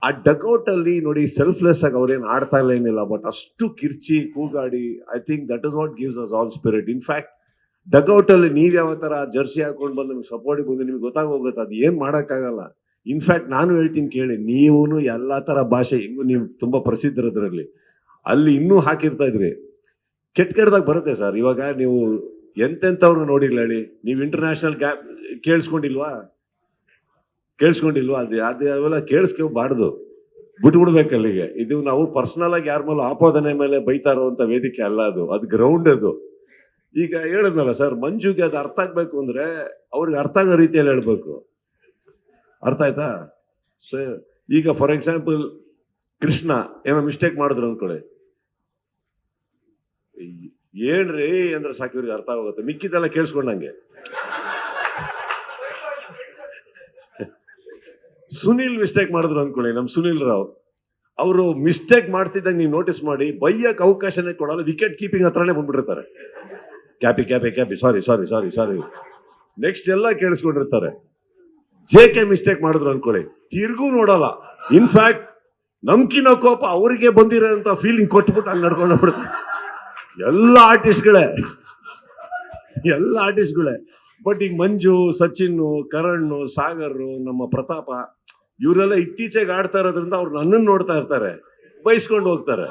ಆ ಡಕ್ಔಟ್ ಅಲ್ಲಿ ನೋಡಿ ಸೆಲ್ಫ್ಲೆಸ್ ಆಗಿ ಅವ್ರೇನು ಆಡ್ತಾ ಇಲ್ಲ ಏನಿಲ್ಲ, ಬಟ್ ಅಷ್ಟು ಕಿರ್ಚಿ ಕೂಗಾಡಿ, I think that is what gives us all spirit. In fact dugout ಅಲ್ಲಿ ನೀವ್ ಯಾವ ತರ ಜರ್ಸಿ ಹಾಕೊಂಡು ಬಂದು ನಿಮ್ಗೆ ಸಪೋರ್ಟ್ ಬಂದು ನಿಮ್ಗೆ ಗೊತ್ತಾಗೋಗುತ್ತೆ, ಅದು ಏನ್ ಮಾಡಕ್ಕಾಗಲ್ಲ. ಇನ್ಫ್ಯಾಕ್ಟ್ ನಾನು ಹೇಳ್ತೀನಿ ಕೇಳಿ, ನೀವು ಎಲ್ಲಾ ತರ ಭಾಷೆ ಹೆಂಗು ನೀವು ತುಂಬಾ ಪ್ರಸಿದ್ಧರದ್ರಲ್ಲಿ ಅಲ್ಲಿ ಇನ್ನೂ ಹಾಕಿರ್ತಾ ಇದ್ರಿ, ಕೆಟ್ಟದಾಗ ಬರುತ್ತೆ ಸರ್. ಇವಾಗ ನೀವು ಎಂತೆಂಥವ್ರು ನೋಡಿರ್ಲಿ ಹೇಳಿ, ನೀವು ಇಂಟರ್ನ್ಯಾಷನಲ್ ಕೇಳಿಸ್ಕೊಂಡಿಲ್ವಾ? ಅದು ಅವೆಲ್ಲ ಕೇಳಿಸ್ಕೋಬಾರ್ದು, ಬಿಟ್ಬಿಡ್ಬೇಕು ಅಲ್ಲಿಗೆ. ಇದು ನಾವು ಪರ್ಸನಲ್ ಆಗಿ ಯಾರ ಮೇಲೆ ಆಪಾದನೆ ಮೇಲೆ ಬೈತಾ ಇರುವಂತ ವೇದಿಕೆ ಅಲ್ಲ, ಅದು ಗ್ರೌಂಡ್. ಅದು ಈಗ ಹೇಳಿದ್ನಲ್ಲ ಸರ್, ಮಂಜುಗೆ ಅದು ಅರ್ಥ ಆಗ್ಬೇಕು ಅಂದ್ರೆ ಅವ್ರಿಗೆ ಅರ್ಥ ಆಗೋ ರೀತಿಯಲ್ಲಿ ಹೇಳ್ಬೇಕು. ಅರ್ಥ ಆಯ್ತಾ? ಈಗ ಫಾರ್ ಎಕ್ಸಾಂಪಲ್ ಕೃಷ್ಣ ಏನೋ ಮಿಸ್ಟೇಕ್ ಮಾಡಿದ್ರು ಅನ್ಕೊಳ್ಳಿ, ಏನ್ರಿ ಅಂದ್ರೆ ಸಾಕು ಇವ್ರಿಗೆ ಅರ್ಥ ಆಗುತ್ತೆ, ಮಿಕ್ಕಿದೆಲ್ಲ ಕೇಳಿಸ್ಕೊಂಡಂಗೆ. ಸುನಿಲ್ ಮಿಸ್ಟೇಕ್ ಮಾಡಿದ್ರು ಅನ್ಕೊಳ್ಳಿ, ನಮ್ ಸುನಿಲ್ ರಾವ್, ಅವರು ಮಿಸ್ಟೇಕ್ ಮಾಡ್ತಿದ್ದಾಗ ನೀವು ನೋಟಿಸ್ ಮಾಡಿ, ಬೈಯಕ್ಕೆ ಅವಕಾಶನೇ ಕೊಡಲ್ಲ, ವಿಕೆಟ್ ಕೀಪಿಂಗ್ ಹತ್ರನೇ ಬಂದ್ಬಿಟ್ಟಿರ್ತಾರೆ. ಕ್ಯಾಪಿ ಸಾರಿ ನೆಕ್ಸ್ಟ್ ಎಲ್ಲ ಕೇಳಿಸ್ಕೊಂಡಿರ್ತಾರೆ. JK ಮಿಸ್ಟೇಕ್ ಮಾಡಿದ್ರು ಅನ್ಕೊಳ್ಳಿ, ತಿರ್ಗೂ ನೋಡಲ್ಲ. ಇನ್ಫ್ಯಾಕ್ಟ್ ನಮ್ಕಿನ ಕೋಪ ಅವರಿಗೆ ಬಂದಿರೋಂತ ಫೀಲಿಂಗ್ ಕೊಟ್ಬಿಟ್ಟು ಹಂಗೆ ನಡ್ಕೊಂಡು ಬಿಡ್ತಾರೆ. ಎಲ್ಲ ಆರ್ಟಿಸ್ಟ್ಗಳೇ. ಬಟ್ ಈಗ ಮಂಜು, ಸಚಿನ್, ಕರಣ್, ಸಾಗರ್, ನಮ್ಮ ಪ್ರತಾಪ, ಇವರೆಲ್ಲ ಇತ್ತೀಚೆಗೆ ಆಡ್ತಾ ಇರೋದ್ರಿಂದ ಅವ್ರು ನನ್ನನ್ನು ನೋಡ್ತಾ ಇರ್ತಾರೆ, ಬೈಸ್ಕೊಂಡು ಹೋಗ್ತಾರೆ.